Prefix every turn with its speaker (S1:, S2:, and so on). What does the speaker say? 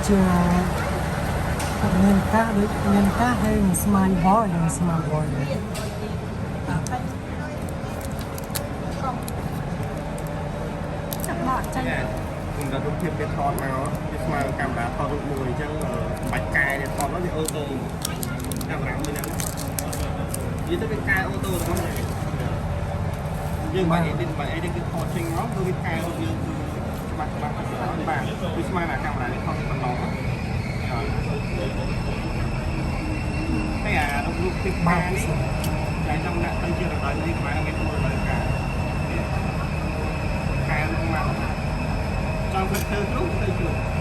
S1: ជាមានការហើយ smart board និង smart board
S2: ចាប់បកចឹងខ្ញុំដល់រូបភាពវាថតមកវាស្មើកាមេរ៉ាថតរូបមួយអញ្ចឹងបាច់កែវាថតមកវាអូតូកាមេរ៉ាមួយហ្នឹងនិយាយទៅវាកែអូតូទាំងហ្នឹងយើងបាច់អេឌីតគឺថតចេញមកគឺវាកែរត់យើងច្បាស់អត់បានវាស្មើណាកាមេរ៉ានេះថតប៉ុណ្ណោះតែអារូបភាពបាននេះតែចង់ដាក់ទៅជារដូវនេះខ្មែរគេធ្វើរដូវកាលកែរូបមកចង់ធ្វើគ្រូទៅគ្រូ